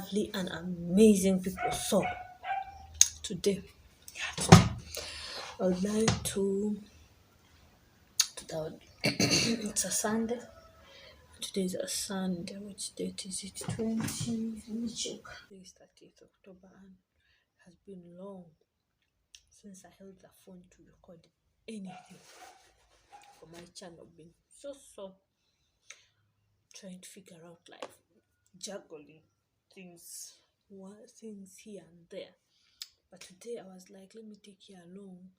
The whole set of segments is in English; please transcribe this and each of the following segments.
lovely and amazing people. So today I would like to tell it's a Sunday. Today is a Sunday. Which date is it? 20. Let me check. Today is 30th October and it has been long since I held the phone to record anything for my channel. Been so trying to figure out life, juggling things, things here and there. But today I was like, let me take you along.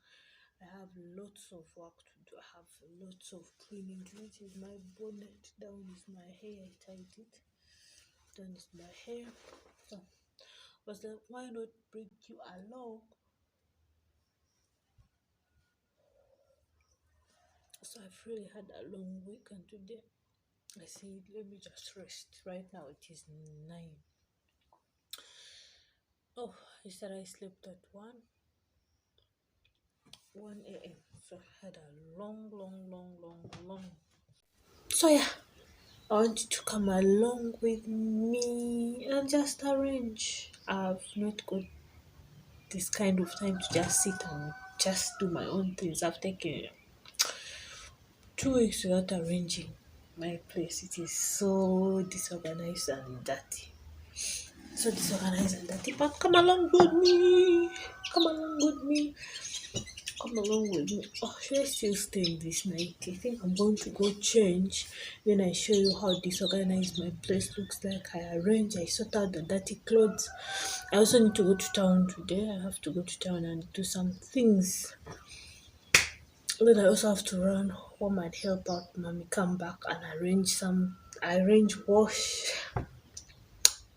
I have lots of work to do. I have lots of cleaning. This is my bonnet. Down is my hair. I tied it. Down is my hair. So I was like, why not bring you along? So I've really had a long week, and today I said, let me just rest. Right now it is 9. Oh, yesterday I slept at 1 a.m. So I had a long. So yeah, I want you to come along with me and just arrange. I've not got this kind of time to just sit and just do my own things. I've taken 2 weeks without arranging my place. It is so disorganized and dirty. So disorganized and dirty. But come along with me. Come along with me. Come along with me. Oh, should I still stay in this night? I think I'm going to go change. Then I show you how disorganized my place looks like. I arrange, I sort out the dirty clothes. I also need to go to town today. I have to go to town and do some things. Then I also have to run home and help out mommy come back and arrange wash.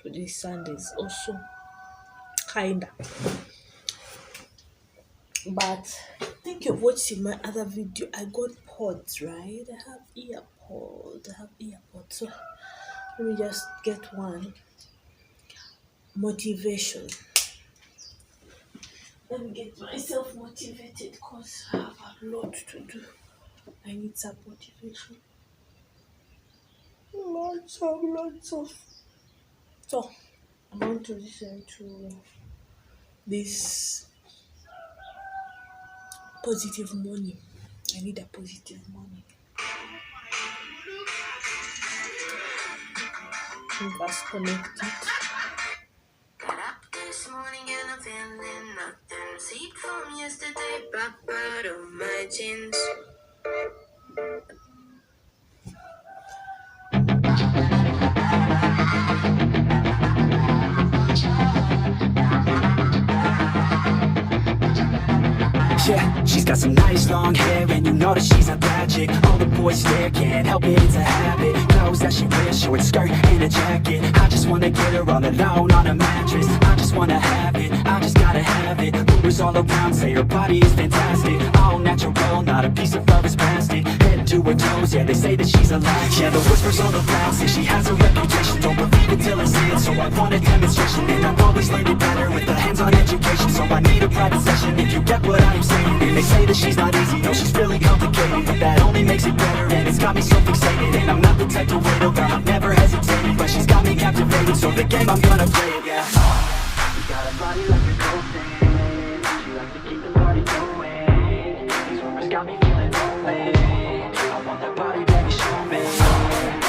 Today's Sundays also kinda. But I think you've watched in my other video, I got pods, right? I have earpods. So let me just get one. Motivation. Let me get myself motivated because I have a lot to do. I need some motivation. Lots of. So I'm going to listen to this positive morning. I need a positive morning. Just connected. Got up this morning and I'm feeling nothing. Seed from yesterday, pop out of my jeans. Yeah, she's got some nice long hair and you know that she's a magic. All the boys stare, can't help it, it's a habit. Knows that she wears short skirt and a jacket. I just wanna get her all alone on a mattress. I just wanna have it, I just gotta have it. Rumors all around say her body is fantastic. All natural, not a piece of fur is plastic. Head to her toes, yeah, they say that she's a latch. Yeah, the whispers all around say she has a reputation. Don't believe it till I see it, so I want a demonstration. And I've always learned it better with a hands-on education. So I need a private session if you get what I'm saying. And they say that she's not easy, no, she's really complicated. But that only makes it better, and it's got me so fixated. And I'm not the type to wait around, I've never hesitated. But she's got me captivated, so the game, I'm gonna play it, yeah. You got a body like a cocaine. She likes to keep the party going. These rumors got me feeling lonely. I want that body, baby, show me.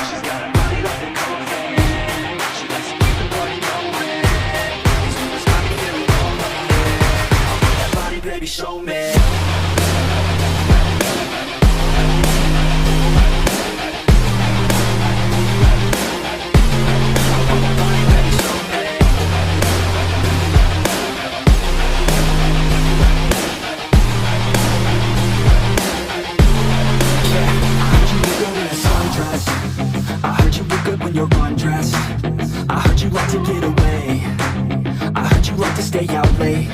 She's got a body like a cocaine. She likes to keep the party going. These rumors got me feeling lonely. I want that body, baby, show me. You're undressed. I heard you like to get away. I heard you like to stay out late.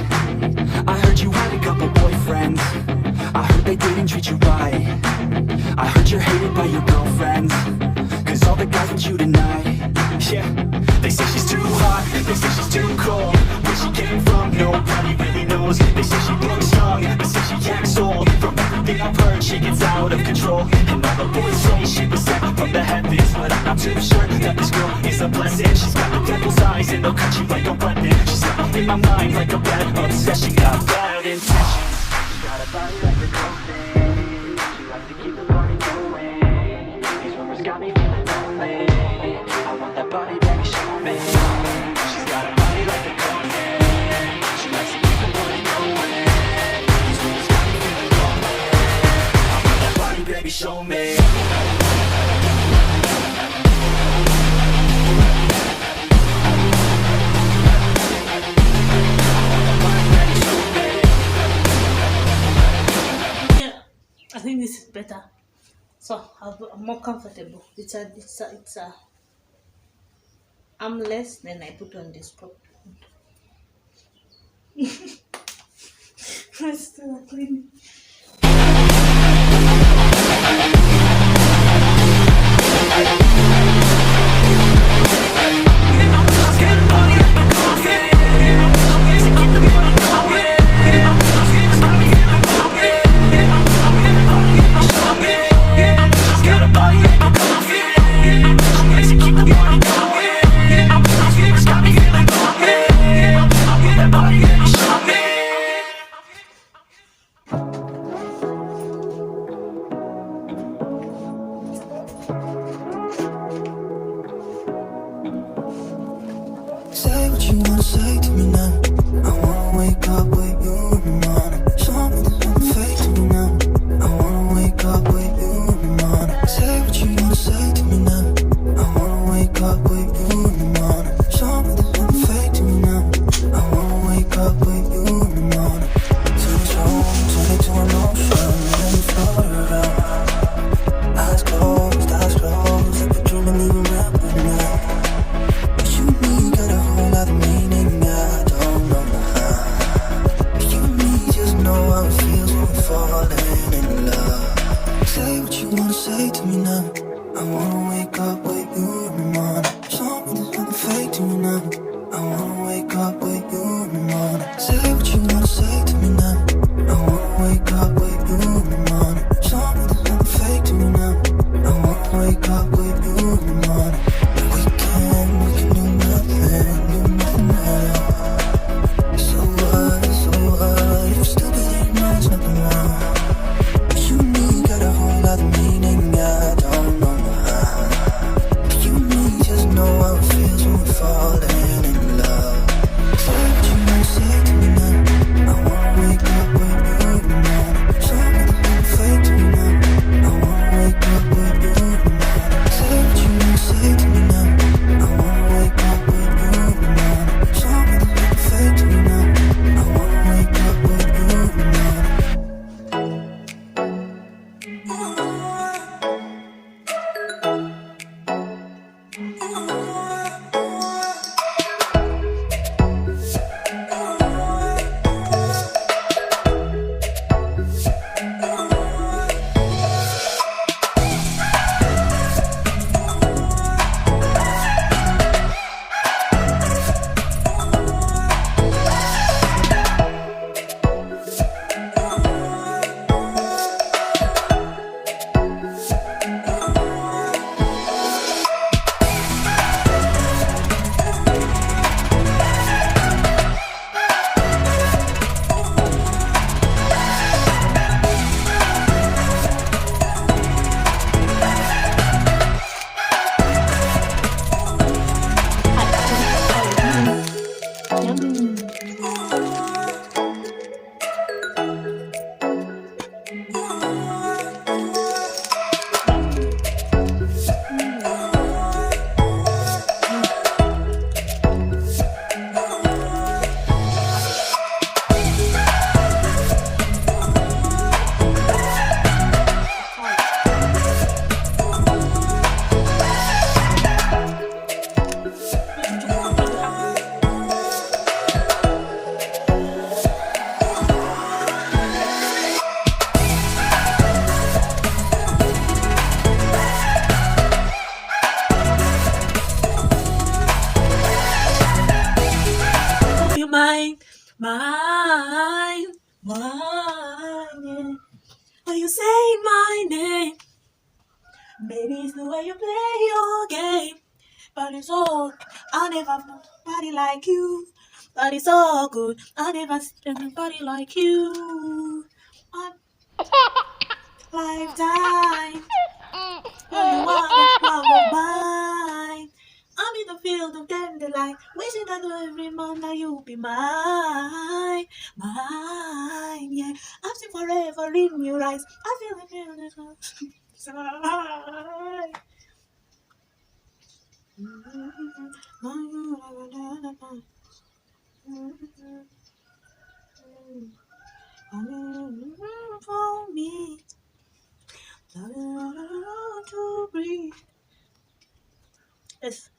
I heard you had a couple boyfriends. I heard they didn't treat you right. I heard you're hated by your girlfriends, cause all the guys want you tonight. Yeah, they say she's too hot, they say she's too cold. Where she came from, nobody really knows. clothes. They say she looks young, but say she acts old. From everything I've heard, she gets out of control. And all the boys say she was sent from the heavens, but I'm not too sure that this girl is a blessing. She's got the devil's eyes and they'll cut you like a weapon. She's in my mind like a bad obsession. Got bad intentions. She got a body like a girlfriend. She likes to keep the party going. These rumors got me feeling lonely. I want that body, baby, show me. She's got a body like a girlfriend. She likes to keep the party going. These rumors got me feeling lonely. I want that body, baby, show me. I think this is better. So I'm more comfortable. It's a armless. Then I put on this prop. I'm still cleaning. when you say my name. Maybe it's the way you play your game, but it's all. I never found nobody like you, but it's all good. I never seen anybody like you. One lifetime, oh, you are the love of mine. I'm in the field of dandelion, wishing that every month that you'll be mine, mine, yeah. I've seen forever in your eyes. I feel like this side. For me, to breathe. Yes.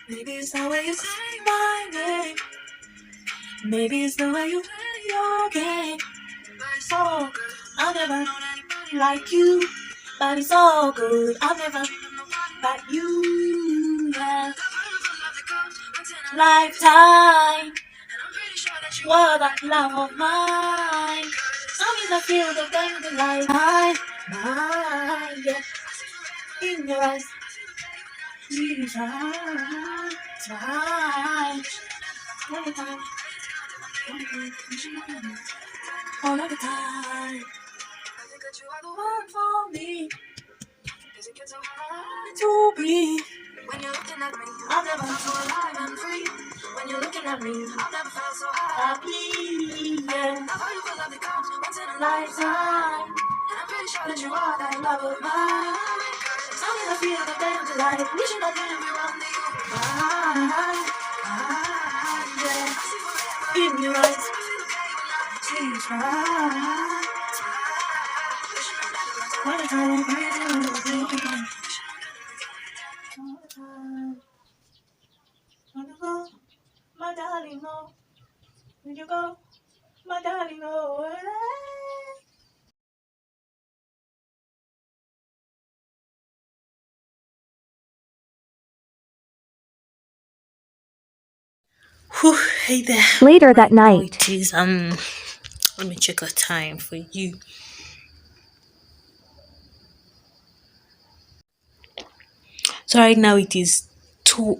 Maybe it's the way you say my name. Maybe it's the way you play your game. But it's all good. I've never known anybody like you. But it's all good. I've never known nobody like you. Yeah. Lifetime. You are that love of mine. I'm in the field of dandelion. Mine, yeah. In your eyes. Please, smile. All the time. All of the time. I think that you are the one for me. Cause it gets so hard to breathe. When you're looking at me, I've never felt so alive and free. When you're looking at me, I've never felt so happy. Yeah. I've heard you feel love that comes once in a lifetime. And I'm pretty sure that you are that love of mine. I'm in the field of dandelion, wishing that everyone knew you were mine. Yeah. In your eyes, please smile. All the time, all the time. Wanna go, my darling, no. Will you go, my darling, no? Whew, hey there. Later that Now night. it is let me check the time for you. So right now it is 10.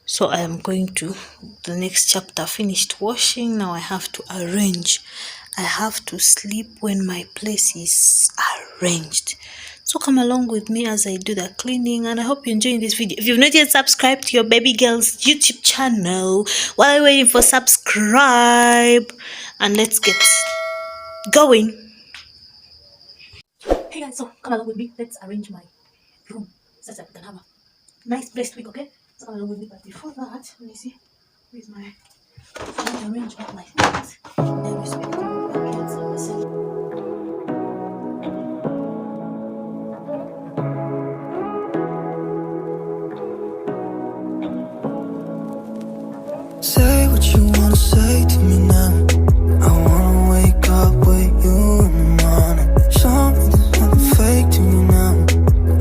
So I am going to the next chapter. Finished washing. Now I have to arrange. I have to sleep when my place is arranged. So come along with me as I do the cleaning, and I hope you're enjoying this video. If you've not yet subscribed to your baby girl's YouTube channel, while waiting for subscribe, and let's get going. Hey guys, so come along with me. Let's arrange my room such that we can have a nice blessed week, okay? So come along with me. But before that, let me see. Where's my arrange all my things. Then we speak to the kids of the city. Say what you wanna say to me now. I wanna wake up with you in the morning. Show me there's nothing fake to me now.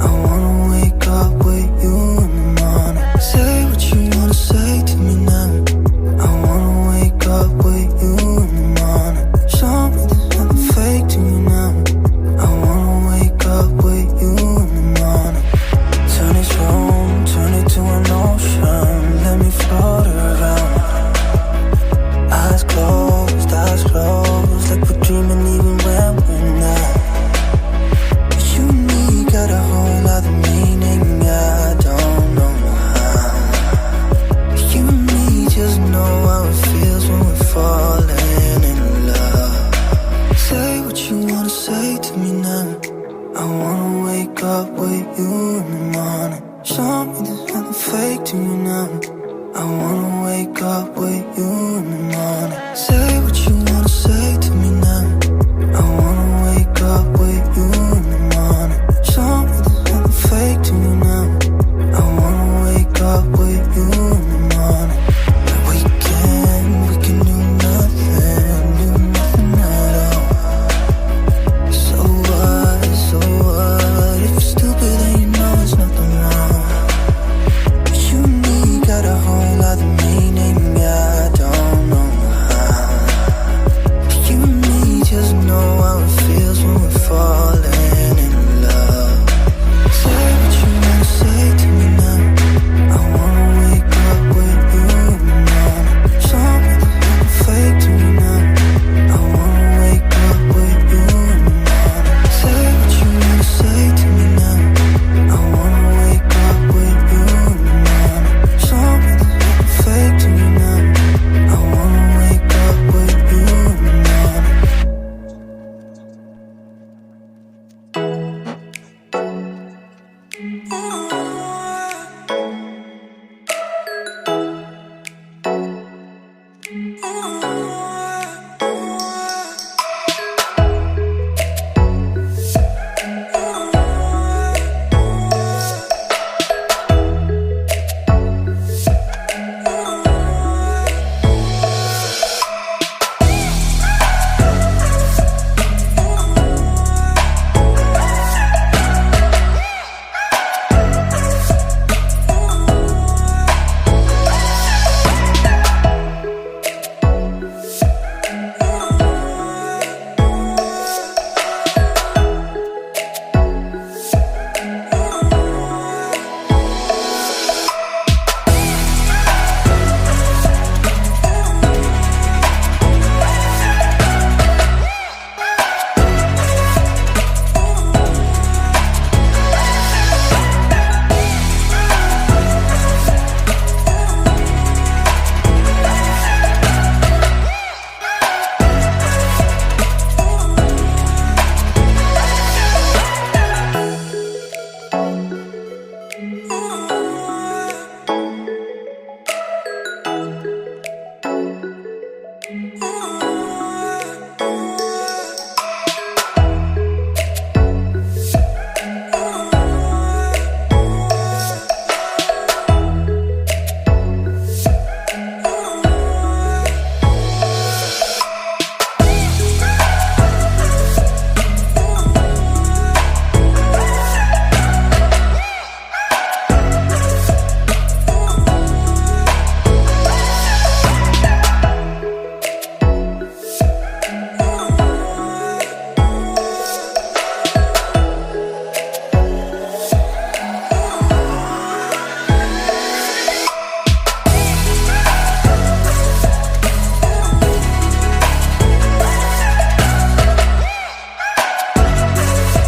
I wanna wake up with you in the morning. Say what you wanna say to me now. I wanna wake up with you in the morning. Show me there's nothing fake to me now. I wanna wake up with you in the morning. Turn this room, turn it to an ocean. Let me float around. Eyes closed, like we're dreaming even when we're not. You and me got a whole other meaning, I don't know how. You and me just know how it feels when we're falling in love. Say what you wanna say to me now. I wanna wake up with you in the morning. Show me there's nothing fake to me now. I wanna wake up with you in the morning.